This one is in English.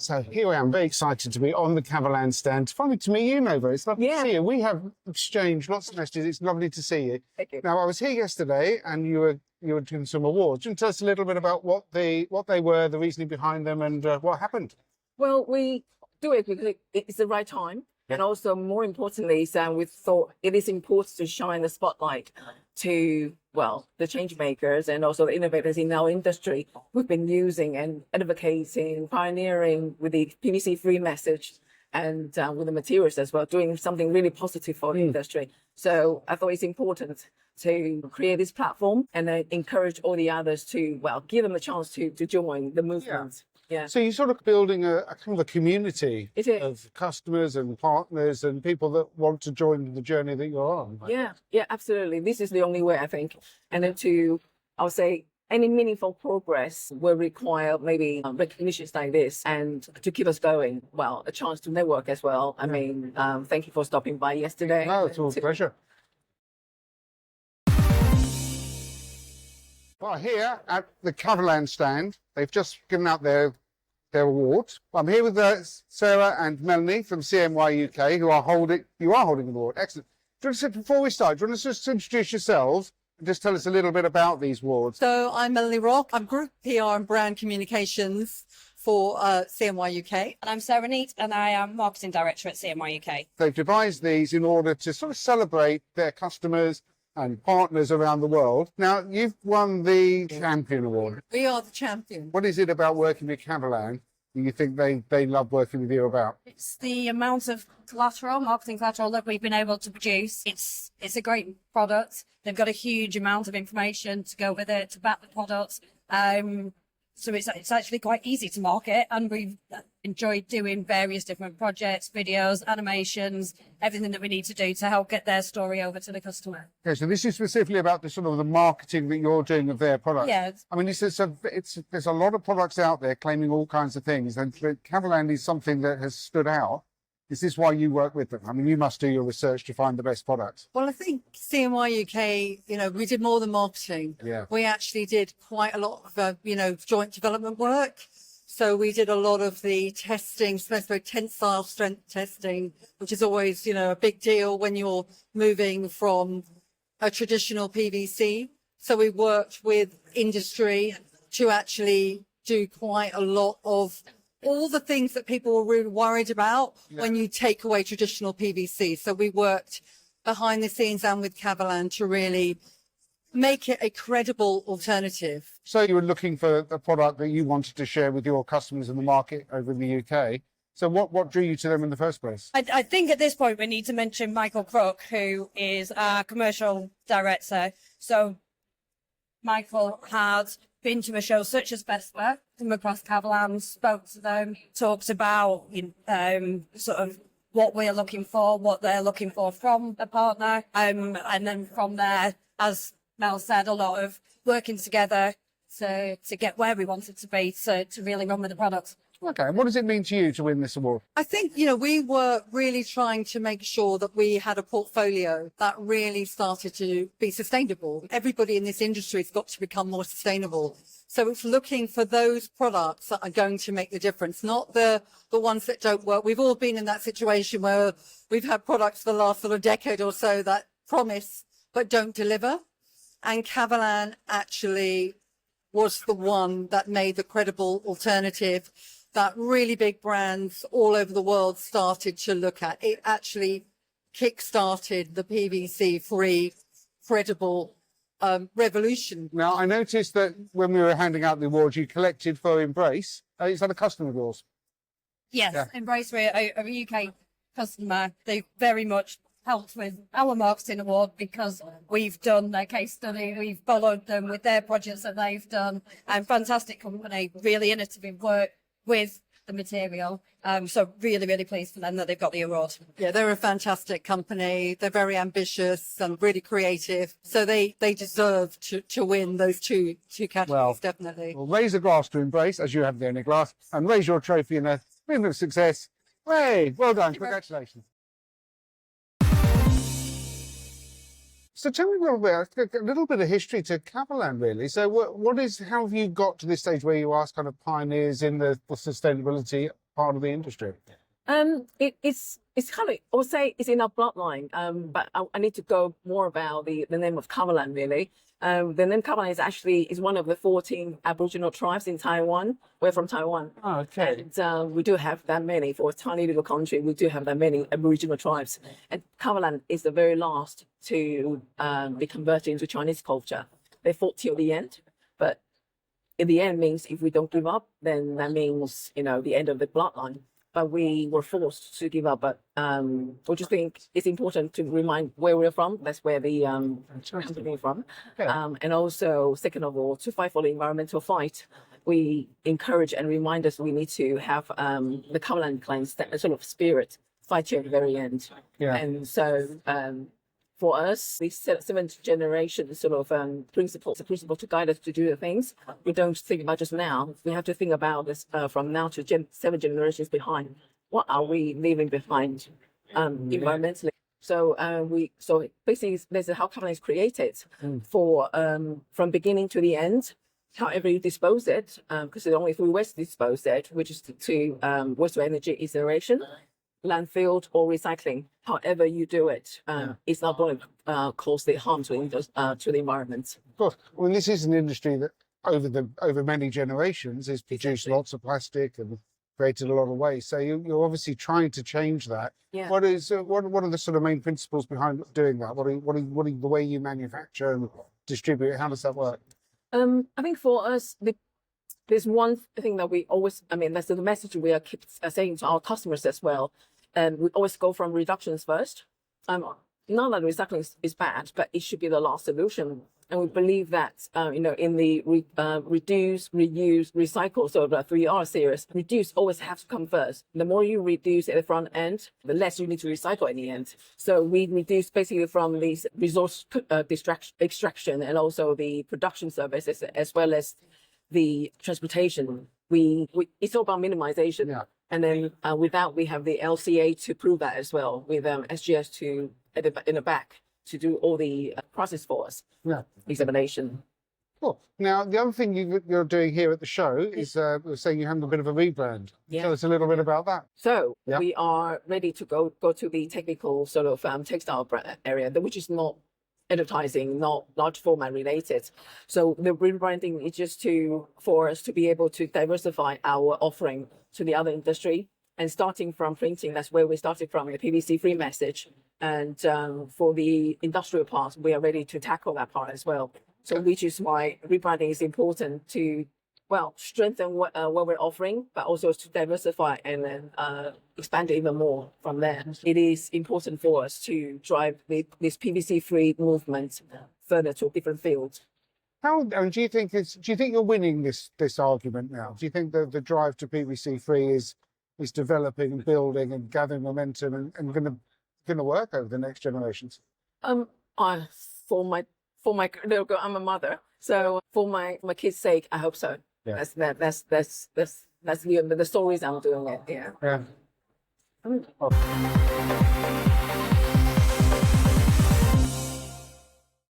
So here I am, very excited to be on the Kavalan stand. Finally to meet you, Nova. It's lovely to see you. We have exchanged lots of messages. It's lovely to see you. Thank you. Now, I was here yesterday and you were doing some awards. Do you want to tell us a little bit about what they were, the reasoning behind them, and what happened? Well, we do it because it's the right time. And also, more importantly, Sam, we thought it is important to shine the spotlight to, well, the change makers and also the innovators in our industry who've been using and advocating, pioneering with the PVC-free message and with the materials as well, doing something really positive for the industry. So I thought it's important to create this platform and encourage all the others to, well, give them a chance to join the movement. Yeah. So you're sort of building a kind of a community of customers and partners and people that want to join the journey that you're on. Yeah, absolutely. This is the only way, I think. And then I would say, any meaningful progress will require maybe recognitions like this and to keep us going. Well, a chance to network as well. I mean, thank you for stopping by yesterday. No, it's all a pleasure. Well, here at the Kavalan stand, they've just given out their awards. I'm here with Sarah and Melony from CMYUK, who are holding an award. Excellent. Before we start, do you want to just introduce yourselves and just tell us a little bit about these awards? So I'm Melony Rocque. I'm Group PR and Brand Communications for CMYUK. And I'm Sarah Neate, and I am Marketing Director at CMYUK. They've devised these in order to sort of celebrate their customers and partners around the world. Now, you've won the Champion Award. We are the champion. What is it about working with Kavalan that you think they love working with you about? It's the amount of marketing collateral that we've been able to produce. It's a great product. They've got a huge amount of information to go with it, to back the product. So it's actually quite easy to market, and we've enjoyed doing various different projects, videos, animations, everything that we need to do to help get their story over to the customer. Okay, so this is specifically about the sort of the marketing that you're doing of their products. Yeah. I mean, there's a lot of products out there claiming all kinds of things, and Kavalan is something that has stood out. Is this why you work with them? I mean, you must do your research to find the best products. Well, I think CMYUK, we did more than marketing. Yeah. We actually did quite a lot of, joint development work. So we did a lot of the testing, especially tensile strength testing, which is always, a big deal when you're moving from a traditional PVC. So we worked with industry to actually do quite a lot of all the things that people were really worried about when you take away traditional PVC. So we worked behind the scenes and with Kavalan to really make it a credible alternative. So you were looking for a product that you wanted to share with your customers in the market over in the UK. So what drew you to them in the first place? I think at this point we need to mention Michael Crook, who is our commercial director. So Michael had been to a show such as Bestwear, come across Kavalan, spoke to them, talked about sort of what we're looking for, what they're looking for from a partner. And then from there, as Mel said, a lot of working together to get where we wanted to be, to really run with the product. Okay, and what does it mean to you to win this award? I think, we were really trying to make sure that we had a portfolio that really started to be sustainable. Everybody in this industry has got to become more sustainable. So it's looking for those products that are going to make the difference, not the ones that don't work. We've all been in that situation where we've had products for the last sort of decade or so that promise but don't deliver. And Kavalan actually was the one that made the credible alternative that really big brands all over the world started to look at. It actually kick-started the PVC-free credible revolution. Now, I noticed that when we were handing out the awards, you collected for Embrace. Is that a customer of yours? Yes, yeah. Embrace, we're a UK customer. They very much helped with our marketing award because we've done their case study, we've followed them with their projects that they've done, and fantastic company, really innovative work with the material. So really, really pleased for them that they've got the award. Yeah, they're a fantastic company. They're very ambitious and really creative. So they deserve to win those two categories, definitely. Well, raise a glass to Embrace, as you have there in a glass, and raise your trophy in a ring of success. Hey, well done. Congratulations. So tell me a little bit of history to Kavalan, really. So how have you got to this stage where you are kind of pioneers in the sustainability part of the industry? It's kind of, I would say it's in our bloodline. But I need to go more about the name of Kavalan really. The name Kavalan is one of the 14 Aboriginal tribes in Taiwan. We're from Taiwan. Oh, okay. And we do have that many for a tiny little country. We do have that many Aboriginal tribes. And Kavalan is the very last to be converted into Chinese culture. They fought till the end, but in the end means if we don't give up, then that means, the end of the bloodline. But we were forced to give up. But we just think it's important to remind where we're from. That's where the company is from. Okay. And also, second of all, to fight for the environmental fight, we encourage and remind us we need to have the Kavalan clan sort of spirit fight to the very end. Yeah. And so for us, the seventh generation sort of principle to guide us to do the things. We don't think about just now. We have to think about this from now to 7 generations behind. What are we leaving behind environmentally? So basically, this is how Kavalan is created for from beginning to the end. However you dispose it, because it's only 3 ways to dispose it, which is to waste to energy incineration, landfill or recycling. However you do it, it's not going to cause the harm to the environment. Of course. Well, this is an industry that over many generations has produced lots of plastic and created a lot of waste. So you're obviously trying to change that. Yeah. What are the sort of main principles behind doing that? What are the way you manufacture and distribute? How does that work? I think for us, there's one thing that we always, that's the message we are keep saying to our customers as well. And we always go from reductions first. Not that recycling is bad, but it should be the last solution. And we believe that, in the reduce, reuse, recycle, so the 3R series, reduce always has to come first. The more you reduce at the front end, the less you need to recycle in the end. So we reduce basically from these resource extraction and also the production services, as well as the transportation. It's all about minimization. Yeah. And then with that, we have the LCA to prove that as well, with SGS in the back to do all the process for us. Yeah. Examination. Cool. Now, the other thing you're doing here at the show is we're saying you have a bit of a rebrand. Yeah. Tell us a little bit about that. So we are ready to go to the technical sort of textile area, which is not advertising, not large format related. So the rebranding is just for us to be able to diversify our offering to the other industry. And starting from printing, that's where we started from, the PVC-free message. And for the industrial part, we are ready to tackle that part as well. So which is why rebranding is important to, strengthen what we're offering, but also to diversify and then expand it even more from there. It is important for us to drive this PVC-free movement further to a different field. Do you think you're winning this argument now? Do you think the drive to PVC-free is developing and building and gathering momentum and going to work over the next generations? For my little girl, I'm a mother, so for my kids' sake, I hope so. Yeah. That's the stories I'm doing it. Yeah. Yeah.